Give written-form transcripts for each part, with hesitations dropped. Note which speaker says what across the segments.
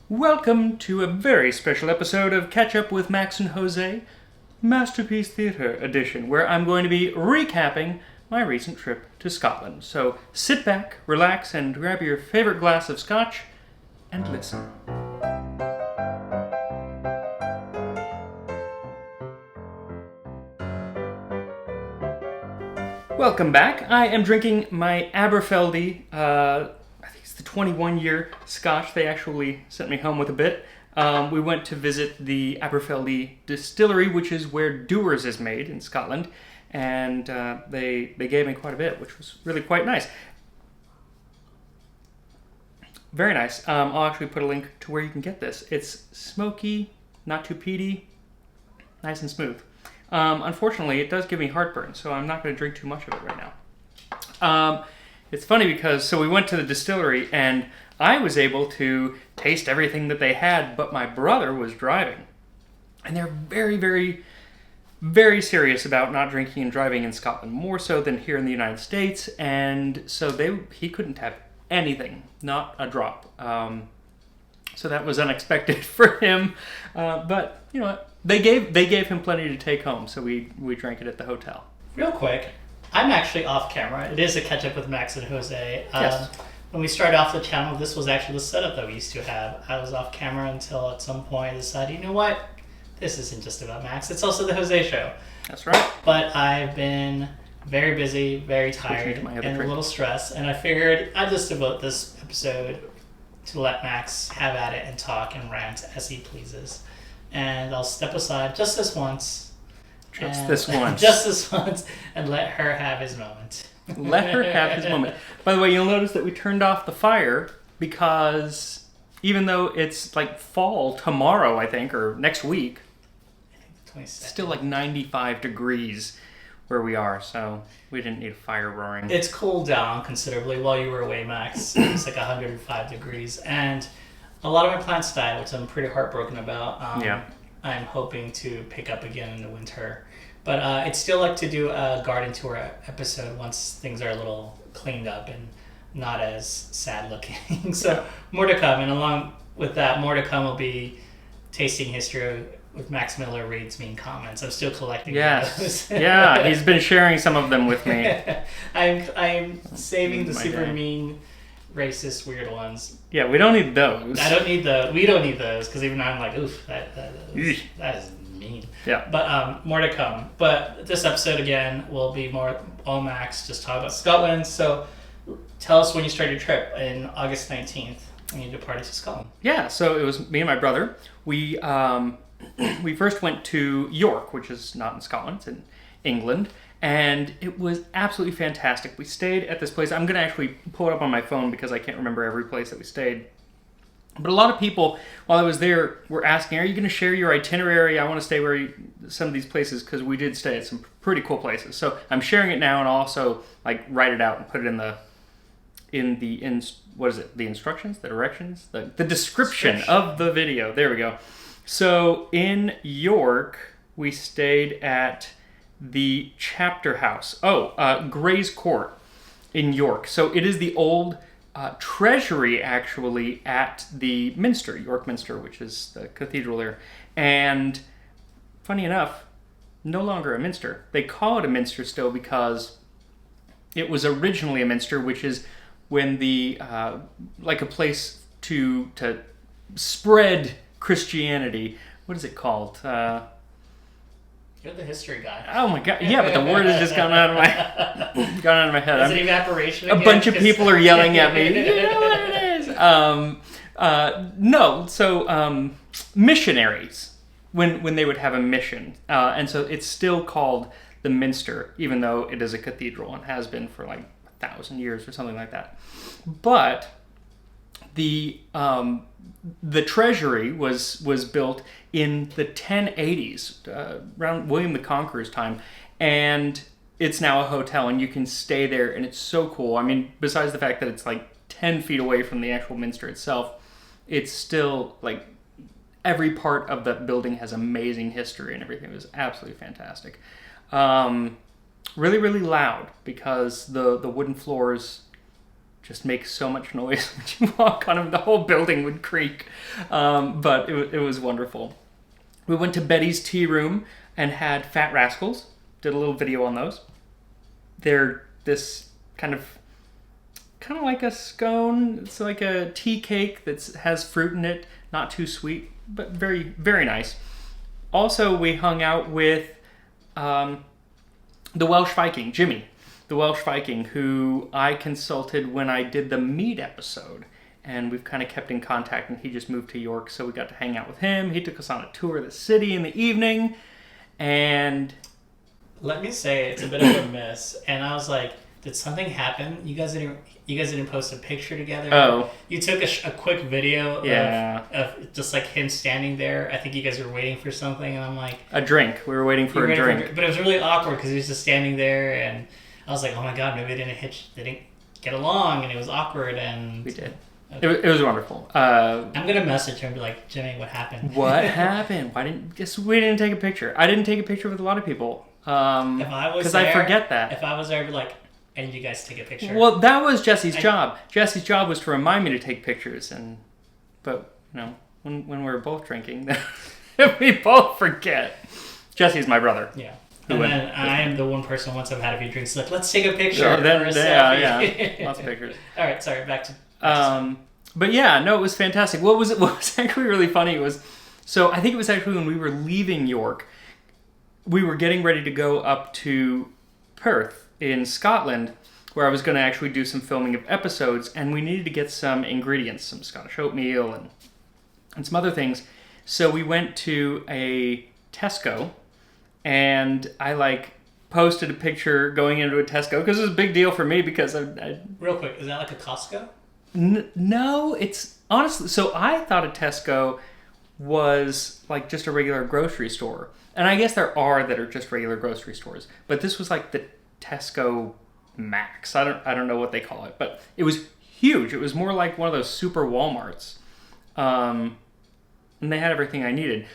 Speaker 1: Welcome to a very special episode of Ketchup with Max and Jose, Masterpiece Theatre edition, where I'm going to be recapping my recent trip to Scotland. So sit back, relax, and grab your favorite glass of scotch and listen. Welcome back. I am drinking my Aberfeldy, I think it's the 21-year scotch. They actually sent me home with a bit. We went to visit the Aberfeldy Distillery, which is where Dewar's is made in Scotland, and they gave me quite a bit, which was really quite nice. Very nice. I'll actually put a link to where you can get this. It's smoky, not too peaty, nice and smooth. Unfortunately, it does give me heartburn, so I'm not going to drink too much of it right now. It's funny because, we went to the distillery, and I was able to taste everything that they had, but my brother was driving. And they're very, very, very serious about not drinking and driving in Scotland, more so than here in the United States, and so he couldn't have anything, not a drop. So that was unexpected for him, but you know what? They gave him plenty to take home, so we drank it at the hotel.
Speaker 2: Real quick, I'm actually off camera. It is a catch up with Max and Jose.
Speaker 1: Yes.
Speaker 2: When we started off the channel, this was actually the setup that we used to have. I was off camera until at some point I decided, you know what? This isn't just about Max. It's also the Jose show.
Speaker 1: That's right.
Speaker 2: But I've been very busy, very tired, and a little stressed. And I figured I'd just devote this episode to let Max have at it and talk and rant as he pleases. And I'll step aside just this once.
Speaker 1: Just this once,
Speaker 2: and let her have his moment.
Speaker 1: Let her have his moment. By the way, you'll notice that we turned off the fire because even though it's like fall tomorrow, I think, or next week,
Speaker 2: I think the 22nd.
Speaker 1: It's still like 95 degrees where we are, so we didn't need a fire roaring.
Speaker 2: It's cooled down considerably while you were away, Max. It's like 105 degrees, and a lot of my plants died, which I'm pretty heartbroken about.
Speaker 1: Yeah.
Speaker 2: I'm hoping to pick up again in the winter. But I'd still like to do a garden tour episode once things are a little cleaned up and not as sad looking. So more to come. And along with that, more to come will be tasting history with Max Miller reads mean comments. I'm still collecting those.
Speaker 1: Yeah, he's been sharing some of them with me.
Speaker 2: I'm saving the super mean, racist, weird ones.
Speaker 1: Yeah, we don't need those.
Speaker 2: I don't need those. We don't need those because even I'm like, oof, that is mean.
Speaker 1: Yeah.
Speaker 2: But more to come. But this episode again will be more all Max, just talk about Scotland. So tell us when you started your trip in August 19th when you departed to Scotland.
Speaker 1: Yeah, so it was me and my brother. We first went to York, which is not in Scotland, it's in England. And it was absolutely fantastic. We stayed at this place. I'm going to actually pull it up on my phone because I can't remember every place that we stayed. But a lot of people, while I was there, were asking, are you going to share your itinerary? I want to stay some of these places because we did stay at some pretty cool places. So I'm sharing it now and also write it out and put it in the instructions, the directions, the description of the video. There we go. So in York, we stayed at the chapter house. Gray's Court in York. So it is the old treasury, actually, at the Minster, York Minster, which is the cathedral there. And funny enough, no longer a minster. They call it a minster still because it was originally a minster, which is when the a place to spread Christianity. What is it called?
Speaker 2: You're the history guy.
Speaker 1: Oh my god! Yeah, but the word has just gone out of my head.
Speaker 2: Is it evaporation again?
Speaker 1: A bunch of people are yelling at me. You know what it is? No. So missionaries, when they would have a mission, and so it's still called the Minster, even though it is a cathedral and has been for 1,000 years or something like that. But the treasury was built in the 1080s, around William the Conqueror's time, and it's now a hotel, and you can stay there, and it's so cool. I mean, besides the fact that it's 10 feet away from the actual minster itself, it's still every part of that building has amazing history and everything. It was absolutely fantastic. Really, really loud because the wooden floors just make so much noise when you walk on them. The whole building would creak. But it was wonderful. We went to Betty's Tea Room and had Fat Rascals. Did a little video on those. They're this kind of like a scone. It's like a tea cake that has fruit in it. Not too sweet, but very, very nice. Also, we hung out with the Welsh Viking, Jimmy. The Welsh Viking, who I consulted when I did the meat episode. And we've kind of kept in contact, and he just moved to York, so we got to hang out with him. He took us on a tour of the city in the evening, and...
Speaker 2: Let me say, it's a bit of a miss. And I was like, did something happen? You guys didn't post a picture together?
Speaker 1: Oh.
Speaker 2: You took a quick video of just like him standing there. I think you guys were waiting for something, and I'm like...
Speaker 1: A drink. We were waiting for a drink.
Speaker 2: But it was really awkward, because he was just standing there, and I was like, oh my god, maybe they didn't get along, and it was awkward, and...
Speaker 1: We did.
Speaker 2: Okay.
Speaker 1: It was wonderful.
Speaker 2: I'm gonna message her and be like, Jimmy, what happened?
Speaker 1: What happened? We didn't take a picture. I didn't take a picture with a lot of people.
Speaker 2: If I was
Speaker 1: there, I forget that.
Speaker 2: If I was there, I'd be like, and you guys take a picture.
Speaker 1: Well, that was Jesse's job. Jesse's job was to remind me to take pictures, but when we were both drinking, we both forget. Jesse's my brother.
Speaker 2: Yeah. And then I am the one person, once I've had a few drinks, like, let's take a picture.
Speaker 1: Yeah, lots of pictures.
Speaker 2: All right, sorry, back to...
Speaker 1: But yeah, no, it was fantastic. What was actually really funny was, so I think it was actually when we were leaving York, we were getting ready to go up to Perth in Scotland, where I was going to actually do some filming of episodes, and we needed to get some ingredients, some Scottish oatmeal and some other things. So we went to a Tesco, and I posted a picture going into a Tesco, because it was a big deal for me, because I
Speaker 2: Real quick, is that like a Costco?
Speaker 1: No, it's honestly, so I thought a Tesco was like just a regular grocery store. And I guess there are that are just regular grocery stores, but this was like the Tesco Max. I don't know what they call it, but it was huge. It was more like one of those super Walmarts. And they had everything I needed.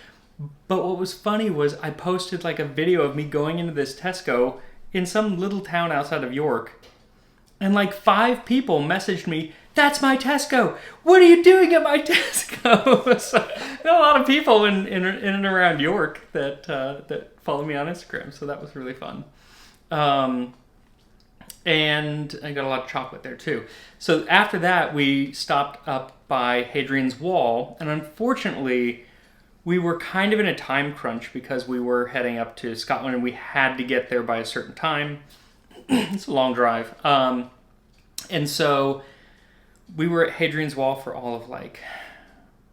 Speaker 1: But what was funny was I posted like a video of me going into this Tesco in some little town outside of York, and like 5 people messaged me, "That's my Tesco. What are you doing at my Tesco?" So, there are a lot of people in and around York that follow me on Instagram, so that was really fun. And I got a lot of chocolate there too. So after that, we stopped up by Hadrian's Wall, and unfortunately, we were kind of in a time crunch because we were heading up to Scotland, and we had to get there by a certain time. It's a long drive. And so we were at Hadrian's Wall for all of like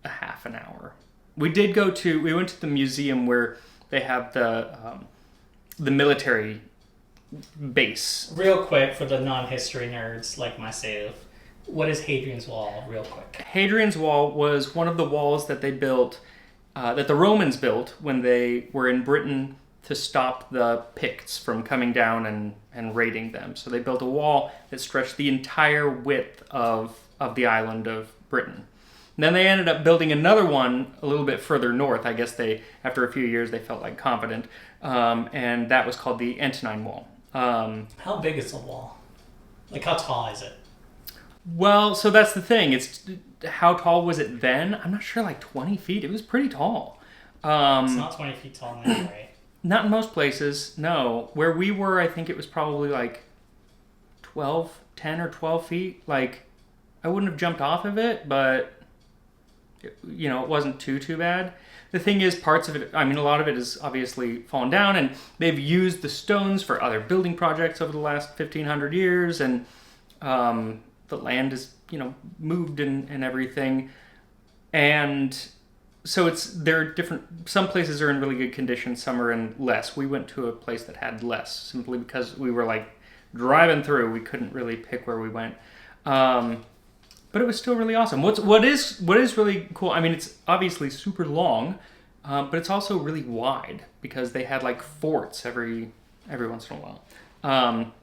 Speaker 1: a half an hour. We went to the museum where they have the military base.
Speaker 2: Real quick, for the non-history nerds like myself, what is Hadrian's Wall, real quick?
Speaker 1: Hadrian's Wall was one of the walls that they built, that the Romans built when they were in Britain to stop the Picts from coming down and raiding them. So they built a wall that stretched the entire width of the island of Britain. And then they ended up building another one a little bit further north. I guess after a few years, they felt like confident. And that was called the Antonine Wall.
Speaker 2: How big is the wall? Like, how tall is it?
Speaker 1: Well, so that's the thing. How tall was it then? I'm not sure, like 20 feet. It was pretty tall.
Speaker 2: It's not 20 feet tall now, right?
Speaker 1: Not in most places, no. Where we were, I think it was probably like 10 or 12 feet. Like, I wouldn't have jumped off of it, but, it wasn't too bad. The thing is, parts of it, a lot of it is obviously fallen down, and they've used the stones for other building projects over the last 1,500 years, and the land is, moved and everything. And so there are different, some places are in really good condition, some are in less. We went to a place that had less, simply because we were like driving through. We couldn't really pick where we went. But it was still really awesome. What is really cool, it's obviously super long, but it's also really wide, because they had like forts every once in a while.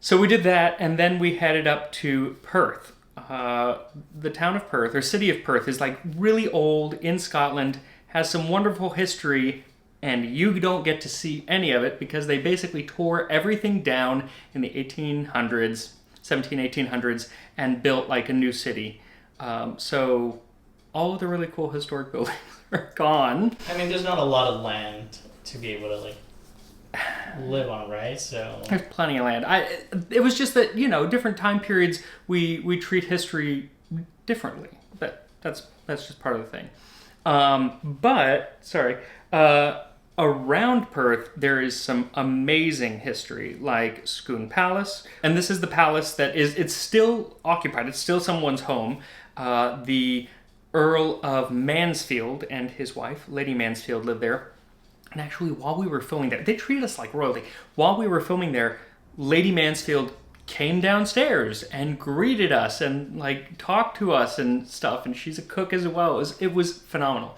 Speaker 1: So we did that, and then we headed up to Perth. The town of Perth, or city of Perth, is like really old in Scotland, has some wonderful history, and you don't get to see any of it because they basically tore everything down in the 1800s. 1800s, and built like a new city. So all of the really cool historic buildings are gone.
Speaker 2: I mean, there's not a lot of land to be able to like live on, right? So
Speaker 1: there's plenty of land. It was just that, different time periods we treat history differently. That's just part of the thing. Around Perth, there is some amazing history, like Scone Palace. And this is the palace it's still occupied. It's still someone's home. The Earl of Mansfield and his wife, Lady Mansfield, lived there. And actually, while we were filming there, they treated us like royalty. While we were filming there, Lady Mansfield came downstairs and greeted us and like talked to us and stuff. And she's a cook as well. It was phenomenal.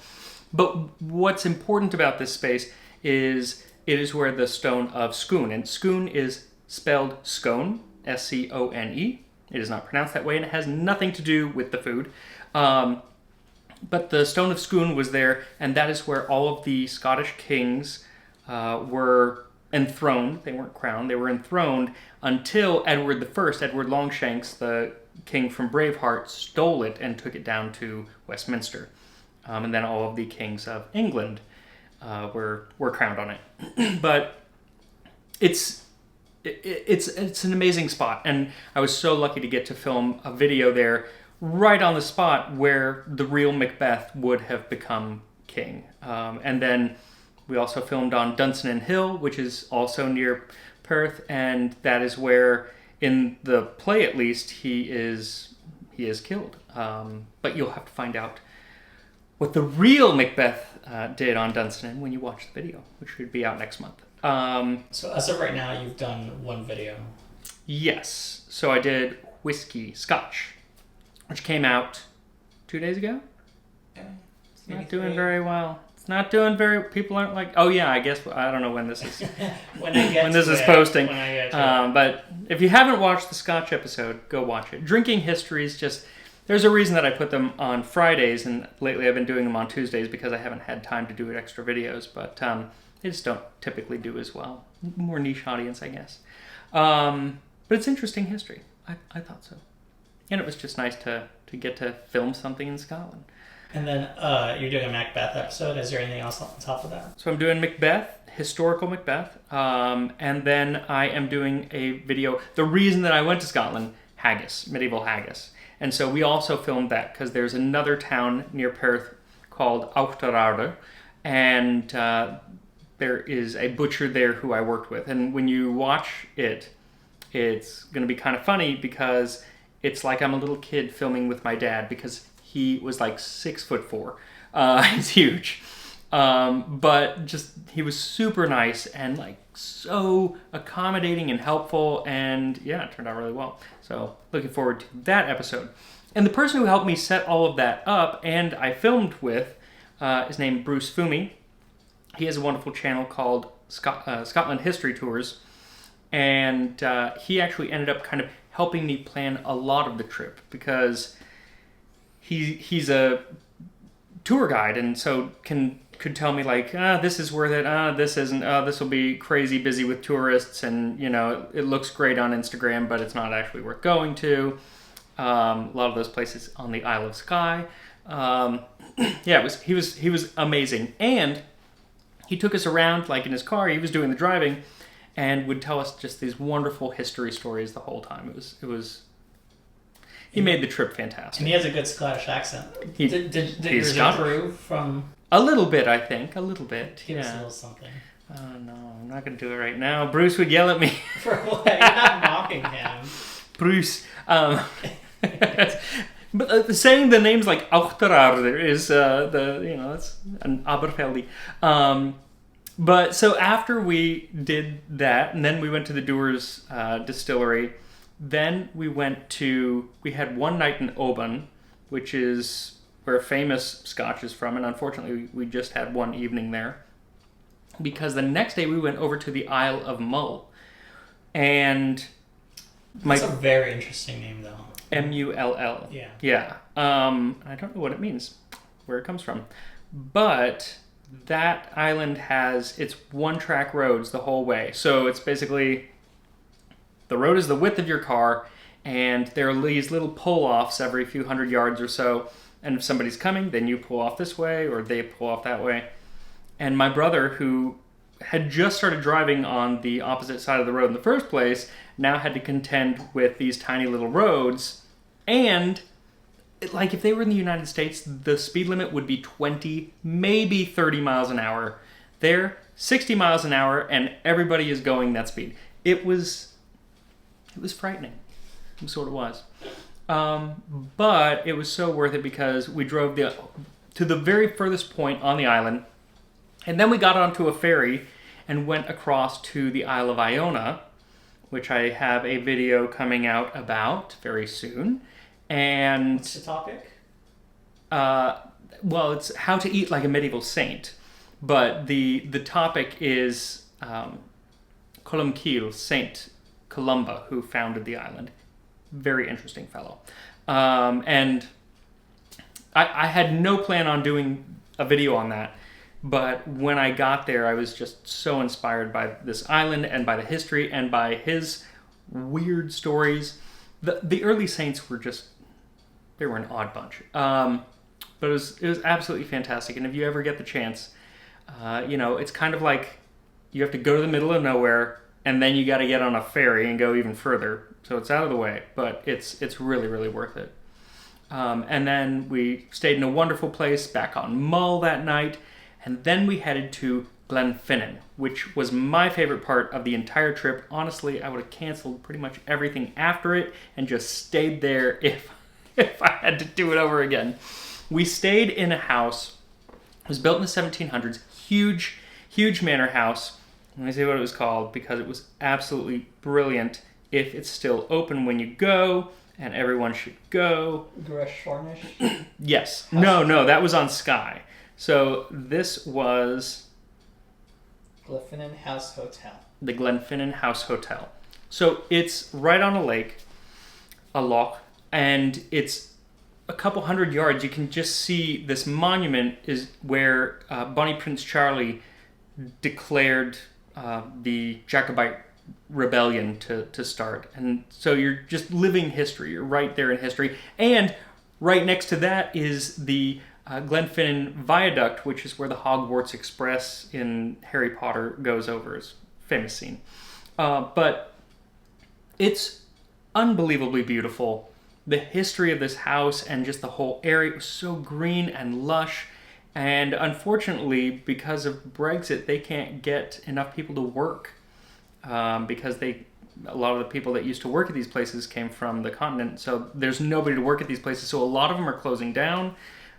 Speaker 1: But what's important about this space is it is where the stone of Scone, and Scone is spelled Scone, S-C-O-N-E. It is not pronounced that way, and it has nothing to do with the food. But the stone of Scone was there, and that is where all of the Scottish kings were enthroned. They weren't crowned. They were enthroned until Edward Longshanks, the king from Braveheart, stole it and took it down to Westminster. And then all of the kings of England were crowned on it. But it's an amazing spot, and I was so lucky to get to film a video there right on the spot where the real Macbeth would have become king. And then we also filmed on Dunsinane Hill, which is also near Perth, and that is where, in the play at least, he is killed. But you'll have to find out what the real Macbeth did on Dunsinane when you watch the video, which should be out next month.
Speaker 2: So as of right now, you've done one video. Yes.
Speaker 1: So I did Whiskey Scotch, which came out 2 days ago. It's not doing very well. It's not doing very. People aren't like. Oh yeah, I guess I don't know when this is.
Speaker 2: when
Speaker 1: this is posting. But if you haven't watched the Scotch episode, go watch it. Drinking histories just. There's a reason that I put them on Fridays, and lately I've been doing them on Tuesdays because I haven't had time to do extra videos. But they just don't typically do as well. More niche audience, I guess. But it's interesting history. I thought so. And it was just nice to get to film something in Scotland.
Speaker 2: And then you're doing a Macbeth episode. Is there anything else on top of that?
Speaker 1: So I'm doing Macbeth, historical Macbeth. And then I am doing a video. The reason that I went to Scotland, Haggis, medieval Haggis. And so we also filmed that because there's another town near Perth called Auchterarder. And there is a butcher there who I worked with. And when you watch it, it's going to be kind of funny because it's like I'm a little kid filming with my dad because he was like 6'4". He's huge. But just, he was super nice and like so accommodating and helpful. And yeah, it turned out really well. So looking forward to that episode. And the person who helped me set all of that up and I filmed with is named Bruce Fumi. He has a wonderful channel called Scotland History Tours. And he actually ended up kind of helping me plan a lot of the trip because he's a tour guide and so could tell me like, this is worth it, this isn't, this will be crazy busy with tourists and, it looks great on Instagram, but it's not actually worth going to. A lot of those places on the Isle of Skye. Yeah, he was amazing. And he took us around like in his car, he was doing the driving, and would tell us just these wonderful history stories the whole time. It was. He made the trip fantastic.
Speaker 2: And he has a good Scottish accent. Did yours improve from?
Speaker 1: A little bit, I think. A little bit.
Speaker 2: Give us a little something.
Speaker 1: Oh no, I'm not going to do it right now. Bruce would yell at me.
Speaker 2: For what? You're not mocking him.
Speaker 1: Bruce. But saying the names like Auchterarder is that's an Aberfeldy. But so after we did that, and then we went to the Doers Distillery, then we had one night in Oban, which is where famous Scotch is from, and unfortunately we just had one evening there. Because the next day we went over to the Isle of Mull. And
Speaker 2: that's a very interesting name though.
Speaker 1: Mull.
Speaker 2: Yeah.
Speaker 1: Yeah. I don't know what it means, where it comes from. But that island has its one-track roads the whole way. So it's basically, the road is the width of your car, And there are these little pull-offs every few hundred yards or so. And if somebody's coming, then you pull off this way or they pull off that way. And my brother, who had just started driving on the opposite side of the road in the first place, now had to contend with these tiny little roads. And like if they were in the United States, the speed limit would be 20, maybe 30 miles an hour. There, 60 miles an hour, and everybody is going that speed. It was frightening. It sort of was. But it was so worth it because we drove to the very furthest point on the island, and then we got onto a ferry and went across to the Isle of Iona, which I have a video coming out about very soon. And
Speaker 2: what's the topic?
Speaker 1: Well, it's how to eat like a medieval saint. But the topic is Columcille, Saint Columba, who founded the island. Very interesting fellow. And I had no plan on doing a video on that. But when I got there, I was just so inspired by this island and by the history and by his weird stories. The early saints were they were an odd bunch. But it was absolutely fantastic. And if you ever get the chance, it's kind of like you have to go to the middle of nowhere and then you got to get on a ferry and go even further. So it's out of the way, but it's really, really worth it. And then we stayed in a wonderful place back on Mull that night. And then we headed to Glenfinnan, which was my favorite part of the entire trip. Honestly, I would have canceled pretty much everything after it and just stayed there if I had to do it over again. We stayed in a house. It was built in the 1700s. Huge, huge manor house. Let me see what it was called because it was absolutely brilliant. If it's still open when you go, and everyone should go.
Speaker 2: Greshornish?
Speaker 1: Yes. No, that was on Skye. So this was
Speaker 2: Glenfinnan House Hotel.
Speaker 1: The Glenfinnan House Hotel. So it's right on a lake, a loch, and it's a couple hundred yards. You can just see this monument is where Bonnie Prince Charlie declared the Jacobite rebellion to start. And so you're just living history. You're right there in history. And right next to that is the Glenfinnan Viaduct, which is where the Hogwarts Express in Harry Potter goes over. It's a famous scene. But it's unbelievably beautiful. The history of this house and just the whole area was so green and lush. And unfortunately, because of Brexit, they can't get enough people to work because a lot of the people that used to work at these places came from the continent. So there's nobody to work at these places. So a lot of them are closing down.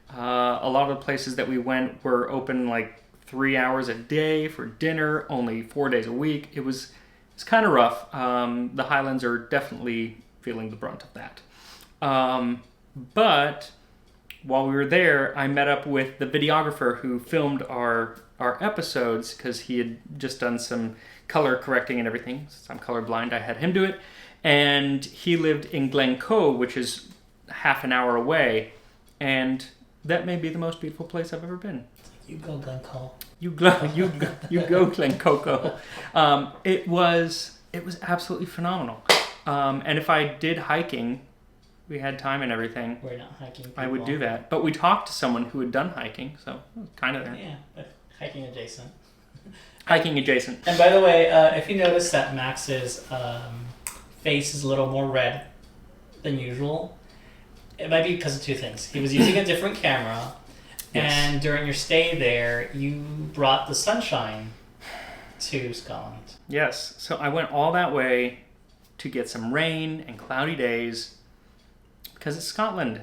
Speaker 1: A lot of the places that we went were open like 3 hours a day for dinner, only 4 days a week. It's kind of rough. The Highlands are definitely feeling the brunt of that. But while we were there, I met up with the videographer who filmed our episodes because he had just done some color correcting and everything. Since I'm colorblind, I had him do it. And he lived in Glencoe, which is half an hour away. And that may be the most beautiful place I've ever been.
Speaker 2: You go, Glencoe.
Speaker 1: You go, Glencoe. It was absolutely phenomenal. And if I did hiking, we had time and everything.
Speaker 2: We're not hiking people.
Speaker 1: I would do that. But we talked to someone who had done hiking, so it was kind of there.
Speaker 2: Yeah, but hiking adjacent.
Speaker 1: Hiking adjacent.
Speaker 2: And by the way, if you notice that Max's face is a little more red than usual, it might be because of two things. He was using a different camera, yes. And during your stay there, you brought the sunshine to Scotland.
Speaker 1: Yes, so I went all that way to get some rain and cloudy days because it's Scotland.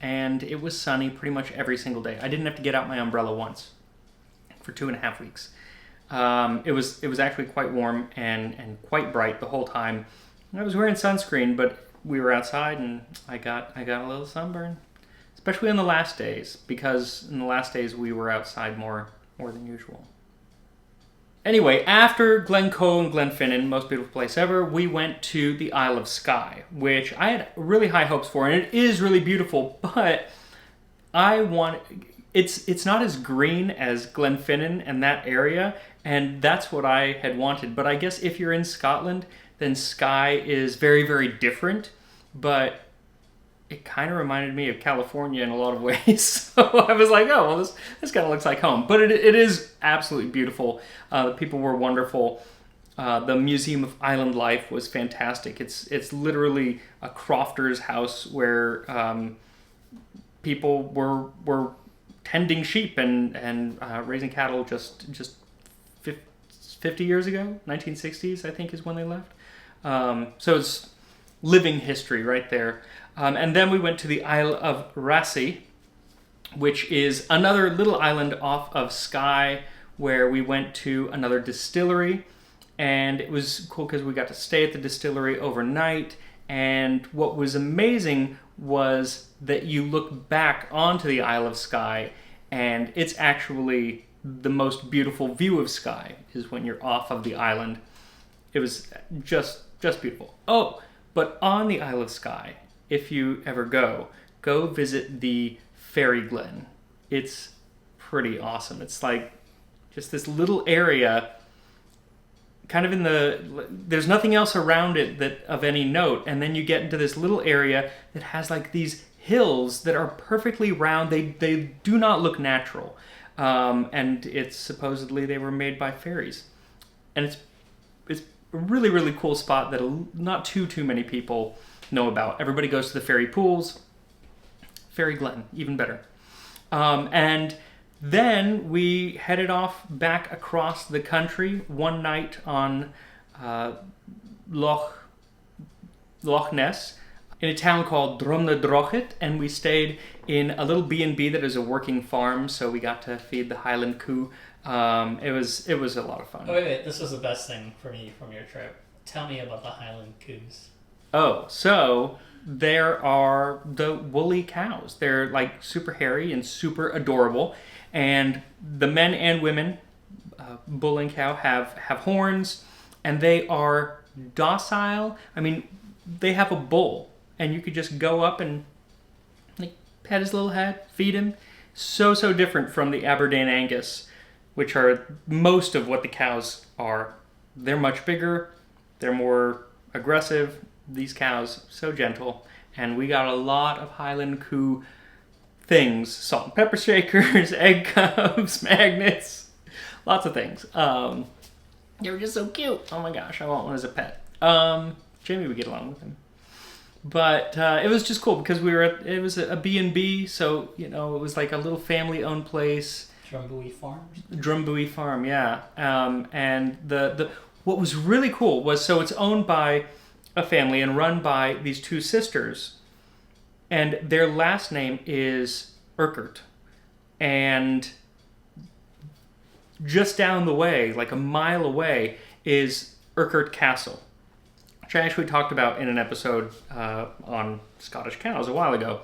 Speaker 1: And it was sunny pretty much every single day. I didn't have to get out my umbrella once for 2.5 weeks. It was actually quite warm and quite bright the whole time. I was wearing sunscreen, but we were outside and I got a little sunburn, especially in the last days, because in the last days we were outside more than usual. Anyway, after Glencoe and Glenfinnan, most beautiful place ever, we went to the Isle of Skye, which I had really high hopes for, and it is really beautiful, but it's not as green as Glenfinnan and that area, and that's what I had wanted. But I guess if you're in Scotland, then Skye is very, very different, but it kind of reminded me of California in a lot of ways. So I was like, oh, well, this kind of looks like home. But it is absolutely beautiful. The people were wonderful. The Museum of Island Life was fantastic. It's literally a crofter's house where people were tending sheep and raising cattle just 50 years ago. 1960s, I think, is when they left. So it's living history right there. And then we went to the Isle of Rassay, which is another little island off of Skye, where we went to another distillery. And it was cool because we got to stay at the distillery overnight. And what was amazing was that you look back onto the Isle of Skye, and it's actually the most beautiful view of Skye is when you're off of the island. It was just beautiful. Oh, but on the Isle of Skye, if you ever go visit the Ferry Glen. It's pretty awesome. It's like just this little area, kind of there's nothing else around it that of any note, and then you get into this little area that has like these hills that are perfectly round. They do not look natural, and it's supposedly they were made by fairies, and it's a really, really cool spot that not too many people know about. Everybody goes to the Ferry pools. Ferry Glen, even better. And then we headed off back across the country one night on Loch Ness in a town called Drumna, and we stayed in a little B&B that is a working farm, so we got to feed the Highland coo. It was a lot of fun.
Speaker 2: Oh, wait, this was the best thing for me from your trip. Tell me about the Highland coos.
Speaker 1: Oh, so there are the woolly cows. They're like super hairy and super adorable. And the men and women, bull and cow, have horns, and they are docile. I mean, they have a bull, and you could just go up and like pet his little head, feed him. So different from the Aberdeen Angus, which are most of what the cows are. They're much bigger. They're more aggressive. These cows, so gentle. And we got a lot of Highland coo things. Salt and pepper shakers, egg cups, magnets. Lots of things. They were just so cute. Oh my gosh, I want one as a pet. Jaime would get along with him. But it was just cool because it was a B&B, so, it was like a little family-owned place. Drumbui Farm, yeah. And what was really cool was, so it's owned by a family and run by these two sisters, and their last name is Urquhart. And just down the way, like a mile away, is Urquhart Castle, which I actually talked about in an episode on Scottish cows a while ago.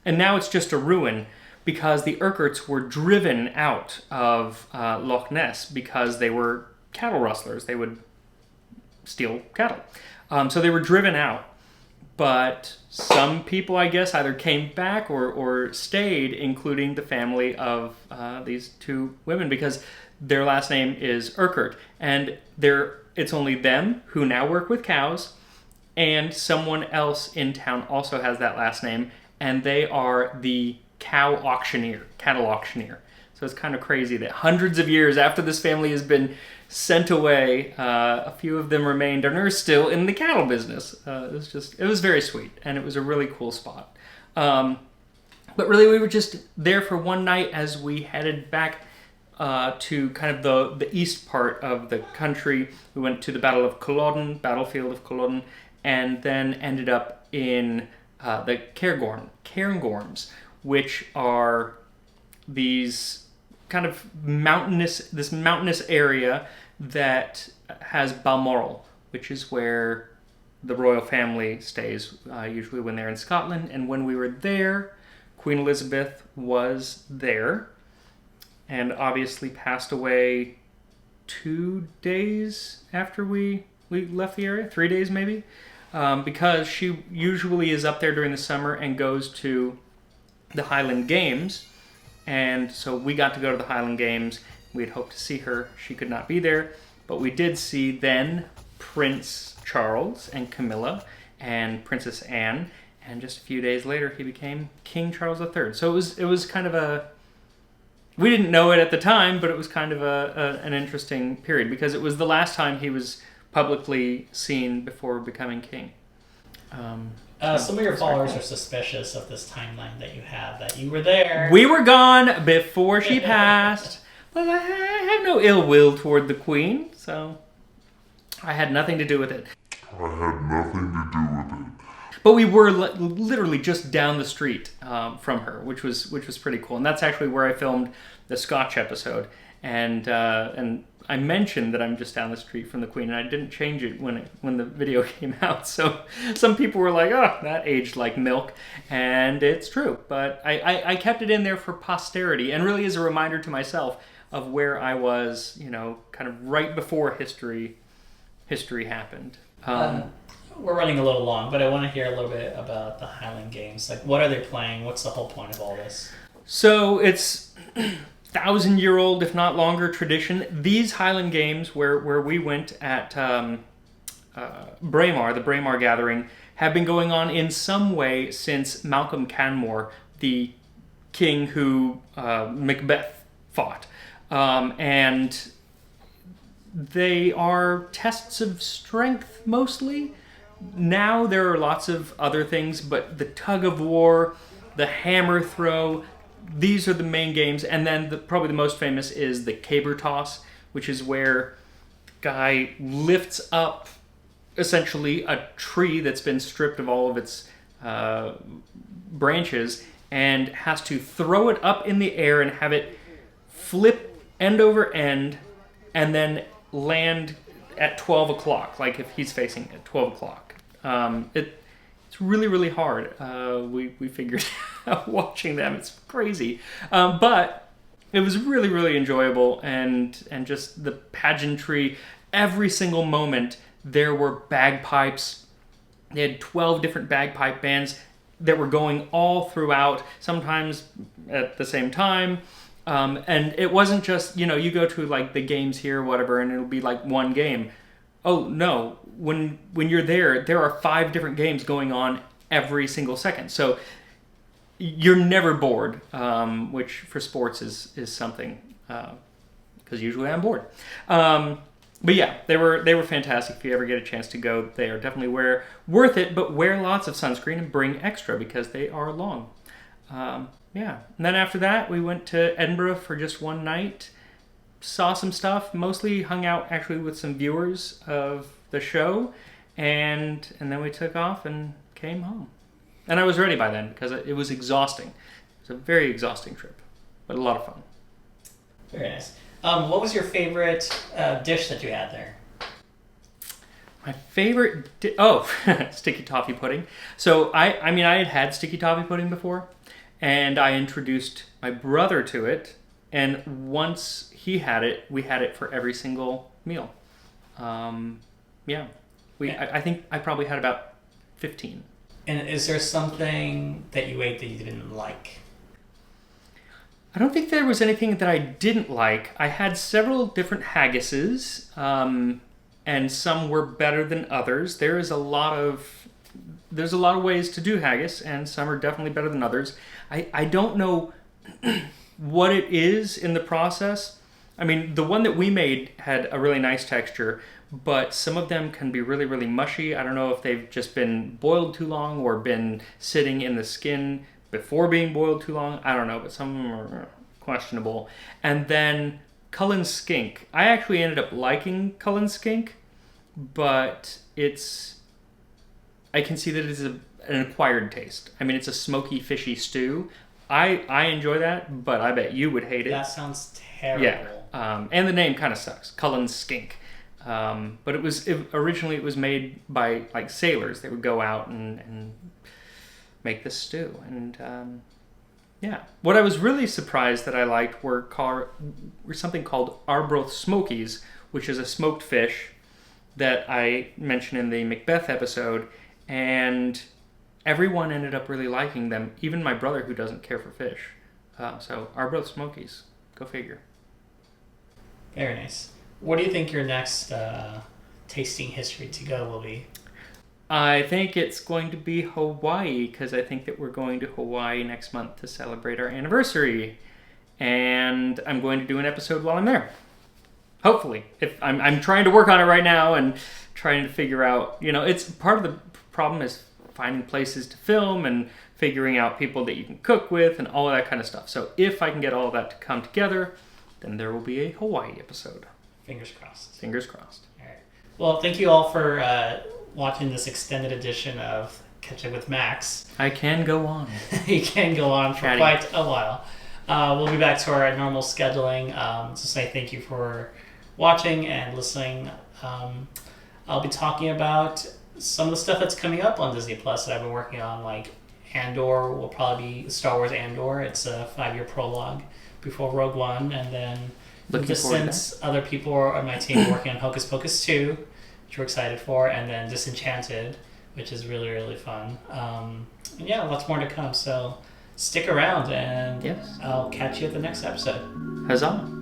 Speaker 1: And now it's just a ruin because the Urquharts were driven out of Loch Ness because they were cattle rustlers. They would steal cattle. So they were driven out, but some people, I guess, either came back or stayed, including the family of these two women, because their last name is Urquhart, and it's only them who now work with cows, and someone else in town also has that last name, and they are the cattle auctioneer. So it's kind of crazy that hundreds of years after this family has been sent away, a few of them remained and are still in the cattle business. It was very sweet, and it was a really cool spot. But really, we were just there for one night as we headed back to kind of the east part of the country. We went to the battlefield of Culloden, and then ended up in the Cairngorms, which are these kind of mountainous area that has Balmoral, which is where the royal family stays, usually when they're in Scotland. And when we were there, Queen Elizabeth was there, and obviously passed away 2 days after we left the area, 3 days maybe, because she usually is up there during the summer and goes to the Highland Games. and so we got to go to the Highland Games. We had hoped to see her. She could not be there, but we did see then Prince Charles and Camilla and Princess Anne, and just a few days later he became King Charles III. So it was kind of a, we didn't know it at the time, but it was kind of an interesting period because it was the last time he was publicly seen before becoming king.
Speaker 2: Some of your followers are suspicious of this timeline that you have, that you were there.
Speaker 1: We were gone before she passed, but I have no ill will toward the Queen, so I had nothing to do with it. But we were literally just down the street from her, which was pretty cool. And that's actually where I filmed the Scotch episode. And I mentioned that I'm just down the street from the Queen, and I didn't change it when the video came out. So some people were like, "Oh, that aged like milk," and it's true. But I kept it in there for posterity, and really as a reminder to myself of where I was, kind of right before history happened.
Speaker 2: We're running a little long, but I want to hear a little bit about the Highland Games. Like, what are they playing? What's the whole point of all this?
Speaker 1: So it's 1,000-year-old, if not longer, tradition. These Highland Games, where we went at Braemar, the Braemar gathering, have been going on in some way since Malcolm Canmore, the king who Macbeth fought. And they are tests of strength, mostly. Now there are lots of other things, but the tug of war, the hammer throw, these are the main games. And then probably the most famous is the caber toss, which is where guy lifts up essentially a tree that's been stripped of all of its branches and has to throw it up in the air and have it flip end over end and then land at 12 o'clock, like if he's facing at 12 o'clock. It's really, really hard. We figured out watching them. It's crazy. But it was really, really enjoyable, and just the pageantry. Every single moment there were bagpipes. They had 12 different bagpipe bands that were going all throughout, sometimes at the same time. And it wasn't just, you go to like the games here or whatever, and it'll be like one game. Oh no, when you're there are 5 different games going on every single second. So you're never bored, which for sports is something, because usually I'm bored. But yeah, they were fantastic. If you ever get a chance to go, they are definitely worth it, but wear lots of sunscreen and bring extra because they are long. Yeah, and then after that, we went to Edinburgh for just one night, saw some stuff, mostly hung out actually with some viewers of the show, and then we took off and came home. And I was ready by then because it was exhausting. It was a very exhausting trip, but a lot of fun.
Speaker 2: Very nice. What was your favorite dish that you had there?
Speaker 1: My favorite sticky toffee pudding. So I had sticky toffee pudding before, and I introduced my brother to it, and once he had it, we had it for every single meal. I think I probably had about 15.
Speaker 2: And is there something that you ate that you didn't like?
Speaker 1: I don't think there was anything that I didn't like. I had several different haggises, and some were better than others. There's a lot of ways to do haggis, and some are definitely better than others. I don't know what it is in the process. I mean, the one that we made had a really nice texture, but some of them can be really, really mushy. I don't know if they've just been boiled too long or been sitting in the skin before being boiled too long. I don't know, but some of them are questionable. And then Cullen Skink. I actually ended up liking Cullen Skink, but I can see that it is an acquired taste. I mean, it's a smoky, fishy stew. I enjoy that, but I bet you would hate it.
Speaker 2: That sounds terrible.
Speaker 1: Yeah, and the name kind of sucks, Cullen Skink. But originally it was made by like sailors. They would go out and make this stew. And what I was really surprised that I liked were something called Arbroath Smokies, which is a smoked fish that I mentioned in the Macbeth episode, and everyone ended up really liking them, even my brother who doesn't care for fish. So our both Smokies. Go figure.
Speaker 2: Very nice. What do you think your next tasting history to go will be?
Speaker 1: I think it's going to be Hawaii, because I think that we're going to Hawaii next month to celebrate our anniversary. And I'm going to do an episode while I'm there. Hopefully. If I'm trying to work on it right now and trying to figure out, it's part of the problem is finding places to film and figuring out people that you can cook with and all of that kind of stuff. So if I can get all of that to come together, then there will be a Hawaii episode.
Speaker 2: Fingers crossed.
Speaker 1: Fingers crossed.
Speaker 2: All right. Well, thank you all for watching this extended edition of Catch Up with Max.
Speaker 1: I can go on.
Speaker 2: You can go on for quite a while. We'll be back to our normal scheduling. To say thank you for watching and listening. I'll be talking about some of the stuff that's coming up on Disney Plus that I've been working on, like Andor will probably be Star Wars Andor. It's a 5-year prologue before Rogue One, and then since other people on my team are working on Hocus Pocus 2, which we're excited for, and then Disenchanted, which is really, really fun. And yeah, lots more to come. So stick around, and I'll catch you at the next episode.
Speaker 1: Huzzah!